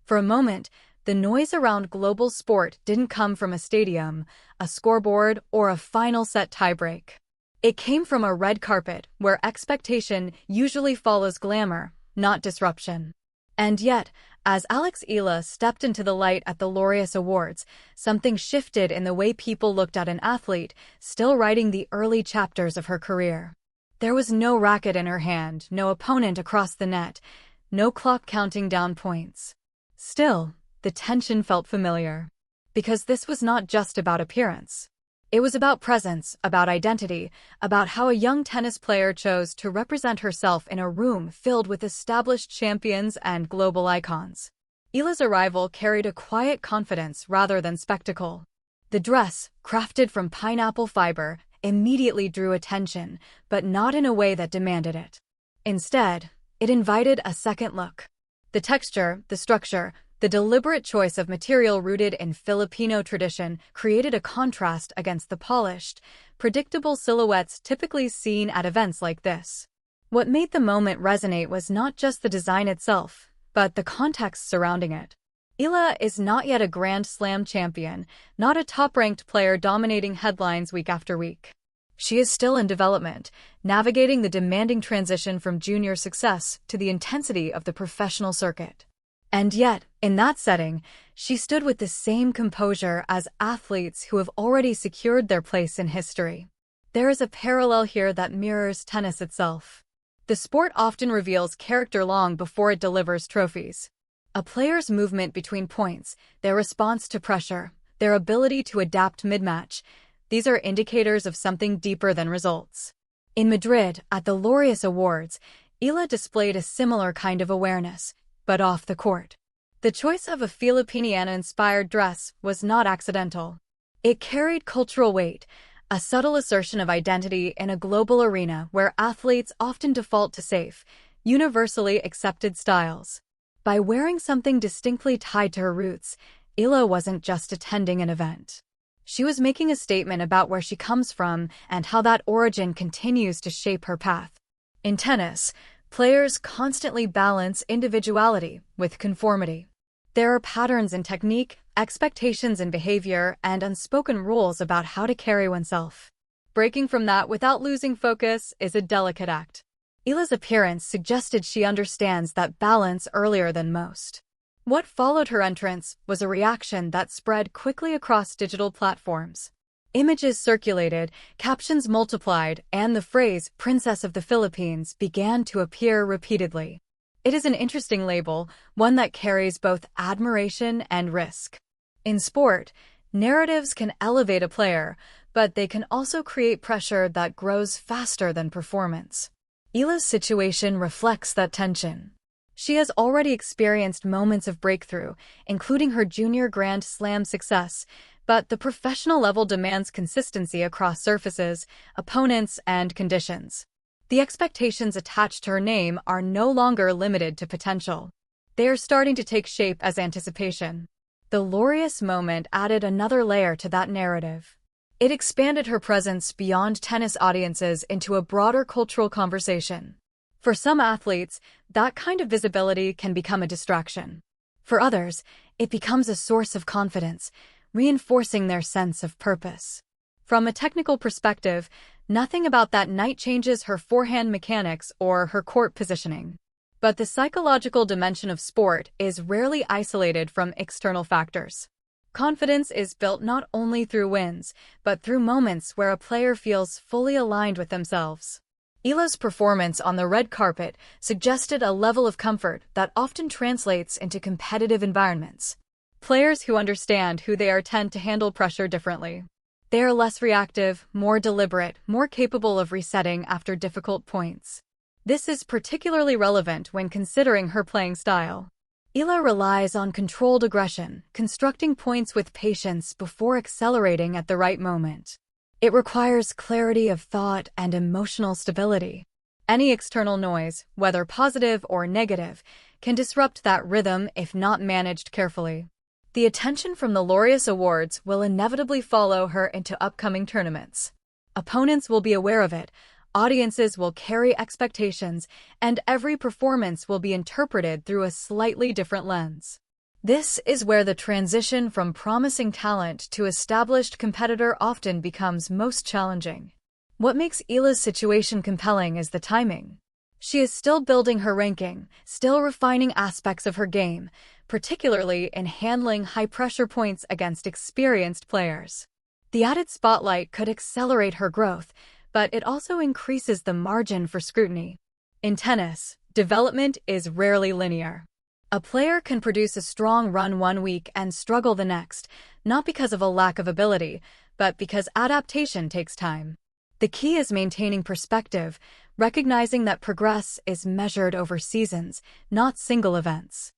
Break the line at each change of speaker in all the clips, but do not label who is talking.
For a moment, the noise around global sport didn't come from a stadium, a scoreboard, or a final set tiebreak. It came from a red carpet where expectation usually follows glamour, not disruption. And yet, as Eala stepped into the light at the Laureus Awards, something shifted in the way people looked at an athlete still writing the early chapters of her career. There was no racket in her hand, no opponent across the net, no clock counting down points. Still, the tension felt familiar. Because this was not just about appearance. It was about presence, about identity, about how a young tennis player chose to represent herself in a room filled with established champions and global icons. Eala's arrival carried a quiet confidence rather than spectacle. The dress, crafted from pineapple fiber, immediately drew attention, but not in a way that demanded it. Instead, it invited a second look. The texture, the structure, the deliberate choice of material rooted in Filipino tradition created a contrast against the polished, predictable silhouettes typically seen at events like this. What made the moment resonate was not just the design itself, but the context surrounding it. Eala is not yet a Grand Slam champion, not a top-ranked player dominating headlines week after week. She is still in development, navigating the demanding transition from junior success to the intensity of the professional circuit. And yet, in that setting, she stood with the same composure as athletes who have already secured their place in history. There is a parallel here that mirrors tennis itself. The sport often reveals character long before it delivers trophies. A player's movement between points, their response to pressure, their ability to adapt mid-match, these are indicators of something deeper than results. In Madrid, at the Laureus Awards, Eala displayed a similar kind of awareness, but off the court. The choice of a Filipiniana-inspired dress was not accidental. It carried cultural weight, a subtle assertion of identity in a global arena where athletes often default to safe, universally accepted styles. By wearing something distinctly tied to her roots, Eala wasn't just attending an event. She was making a statement about where she comes from and how that origin continues to shape her path. In tennis, players constantly balance individuality with conformity. There are patterns in technique, expectations in behavior, and unspoken rules about how to carry oneself. Breaking from that without losing focus is a delicate act. Eala's appearance suggested she understands that balance earlier than most. What followed her entrance was a reaction that spread quickly across digital platforms. Images circulated, captions multiplied, and the phrase "Princess of the Philippines" began to appear repeatedly. It is an interesting label, one that carries both admiration and risk. In sport, narratives can elevate a player, but they can also create pressure that grows faster than performance. Eala's situation reflects that tension. She has already experienced moments of breakthrough, including her junior Grand Slam success, but the professional level demands consistency across surfaces, opponents, and conditions. The expectations attached to her name are no longer limited to potential. They are starting to take shape as anticipation. The Laureus moment added another layer to that narrative. It expanded her presence beyond tennis audiences into a broader cultural conversation. For some athletes, that kind of visibility can become a distraction. For others, it becomes a source of confidence, reinforcing their sense of purpose. From a technical perspective, nothing about that night changes her forehand mechanics or her court positioning. But the psychological dimension of sport is rarely isolated from external factors. Confidence is built not only through wins, but through moments where a player feels fully aligned with themselves. Eala's performance on the red carpet suggested a level of comfort that often translates into competitive environments. Players who understand who they are tend to handle pressure differently. They are less reactive, more deliberate, more capable of resetting after difficult points. This is particularly relevant when considering her playing style. Eala relies on controlled aggression, constructing points with patience before accelerating at the right moment. It requires clarity of thought and emotional stability. Any external noise, whether positive or negative, can disrupt that rhythm if not managed carefully. The attention from the Laureus Awards will inevitably follow her into upcoming tournaments. Opponents will be aware of it, audiences will carry expectations, and every performance will be interpreted through a slightly different lens. This is where the transition from promising talent to established competitor often becomes most challenging. What makes Eala's situation compelling is the timing. She is still building her ranking, still refining aspects of her game, particularly in handling high-pressure points against experienced players. The added spotlight could accelerate her growth, but it also increases the margin for scrutiny. In tennis, development is rarely linear. A player can produce a strong run one week and struggle the next, not because of a lack of ability, but because adaptation takes time. The key is maintaining perspective, recognizing that progress is measured over seasons, not single events.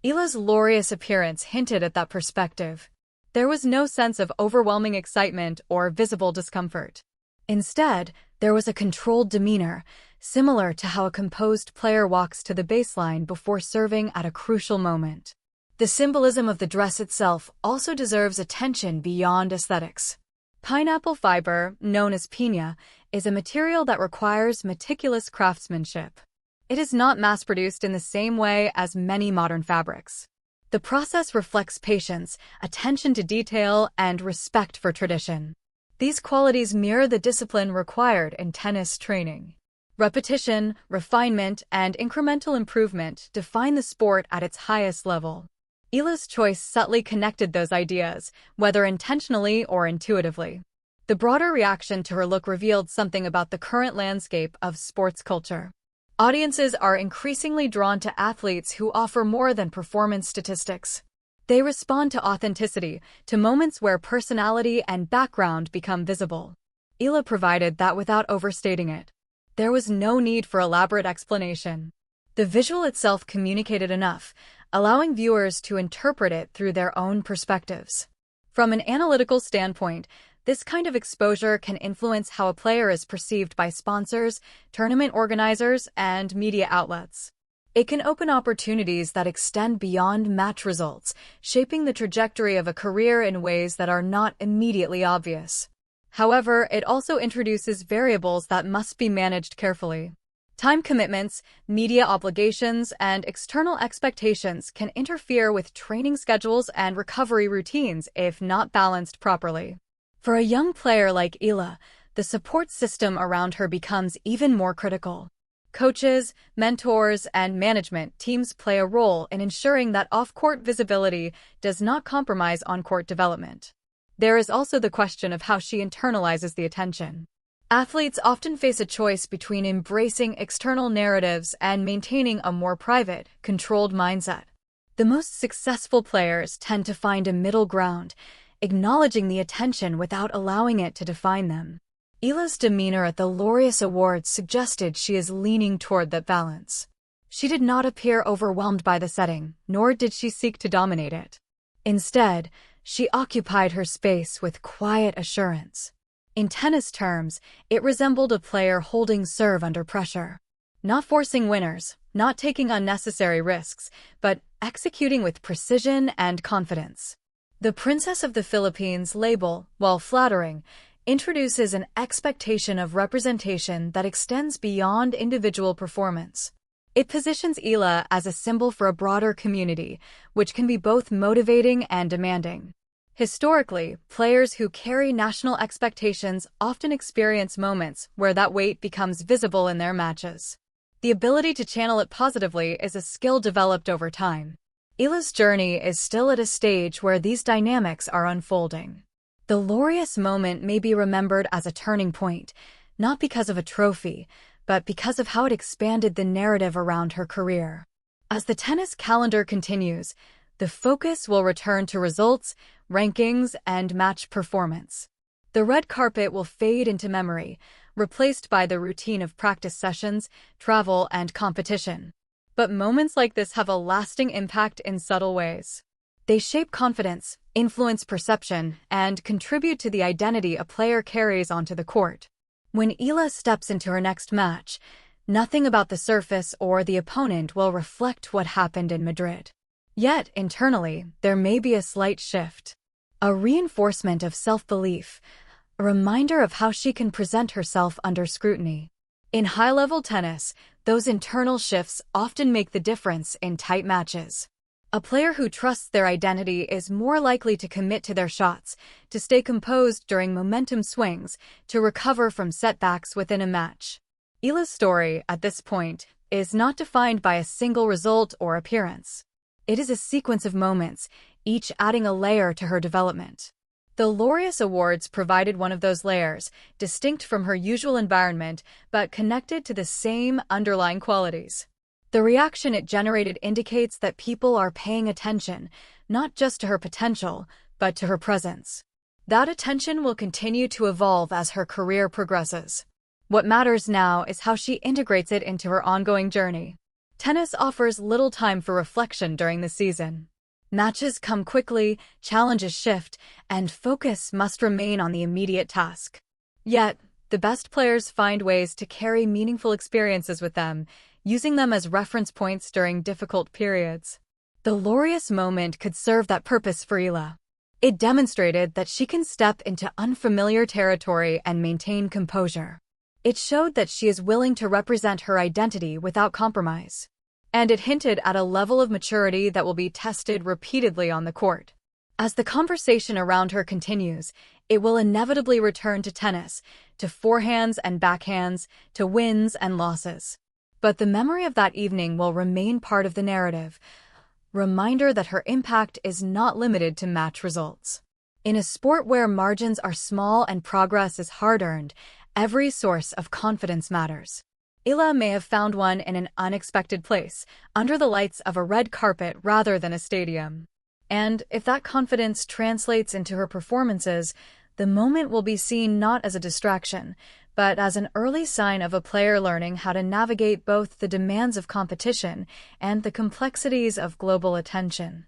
Eala's Laureus appearance hinted at that perspective. There was no sense of overwhelming excitement or visible discomfort. Instead, there was a controlled demeanor, similar to how a composed player walks to the baseline before serving at a crucial moment. The symbolism of the dress itself also deserves attention beyond aesthetics. Pineapple fiber, known as piña, is a material that requires meticulous craftsmanship. It is not mass-produced in the same way as many modern fabrics. The process reflects patience, attention to detail, and respect for tradition. These qualities mirror the discipline required in tennis training. Repetition, refinement, and incremental improvement define the sport at its highest level. Eala's choice subtly connected those ideas, whether intentionally or intuitively. The broader reaction to her look revealed something about the current landscape of sports culture. Audiences are increasingly drawn to athletes who offer more than performance statistics. They respond to authenticity, to moments where personality and background become visible. Eala provided that without overstating it. There was no need for elaborate explanation. The visual itself communicated enough, allowing viewers to interpret it through their own perspectives. From an analytical standpoint, this kind of exposure can influence how a player is perceived by sponsors, tournament organizers, and media outlets. It can open opportunities that extend beyond match results, shaping the trajectory of a career in ways that are not immediately obvious. However, it also introduces variables that must be managed carefully. Time commitments, media obligations, and external expectations can interfere with training schedules and recovery routines if not balanced properly. For a young player like Eala, the support system around her becomes even more critical. Coaches, mentors, and management teams play a role in ensuring that off-court visibility does not compromise on-court development. There is also the question of how she internalizes the attention. Athletes often face a choice between embracing external narratives and maintaining a more private, controlled mindset. The most successful players tend to find a middle ground, acknowledging the attention without allowing it to define them. Eala's demeanor at the Laureus Awards suggested she is leaning toward that balance. She did not appear overwhelmed by the setting, nor did she seek to dominate it. Instead, she occupied her space with quiet assurance. In tennis terms, it resembled a player holding serve under pressure. Not forcing winners, not taking unnecessary risks, but executing with precision and confidence. The Princess of the Philippines label, while flattering, introduces an expectation of representation that extends beyond individual performance. It positions Eala as a symbol for a broader community, which can be both motivating and demanding. Historically, players who carry national expectations often experience moments where that weight becomes visible in their matches. The ability to channel it positively is a skill developed over time. Eala's journey is still at a stage where these dynamics are unfolding. The Laureus moment may be remembered as a turning point, not because of a trophy, but because of how it expanded the narrative around her career. As the tennis calendar continues, the focus will return to results, rankings, and match performance. The red carpet will fade into memory, replaced by the routine of practice sessions, travel, and competition. But moments like this have a lasting impact in subtle ways. They shape confidence, influence perception, and contribute to the identity a player carries onto the court. When Eala steps into her next match, nothing about the surface or the opponent will reflect what happened in Madrid. Yet, internally, there may be a slight shift. A reinforcement of self-belief, a reminder of how she can present herself under scrutiny. In high-level tennis, those internal shifts often make the difference in tight matches. A player who trusts their identity is more likely to commit to their shots, to stay composed during momentum swings, to recover from setbacks within a match. Eala's story, at this point, is not defined by a single result or appearance. It is a sequence of moments, each adding a layer to her development. The Laureus Awards provided one of those layers, distinct from her usual environment, but connected to the same underlying qualities. The reaction it generated indicates that people are paying attention, not just to her potential, but to her presence. That attention will continue to evolve as her career progresses. What matters now is how she integrates it into her ongoing journey. Tennis offers little time for reflection during the season. Matches come quickly, challenges shift, and focus must remain on the immediate task. Yet, the best players find ways to carry meaningful experiences with them, using them as reference points during difficult periods. The Laureus moment could serve that purpose for Eala. It demonstrated that she can step into unfamiliar territory and maintain composure. It showed that she is willing to represent her identity without compromise. And it hinted at a level of maturity that will be tested repeatedly on the court. As the conversation around her continues, it will inevitably return to tennis, to forehands and backhands, to wins and losses. But the memory of that evening will remain part of the narrative, reminder that her impact is not limited to match results. In a sport where margins are small and progress is hard-earned, every source of confidence matters. Eala may have found one in an unexpected place, under the lights of a red carpet rather than a stadium. And if that confidence translates into her performances, the moment will be seen not as a distraction, but as an early sign of a player learning how to navigate both the demands of competition and the complexities of global attention.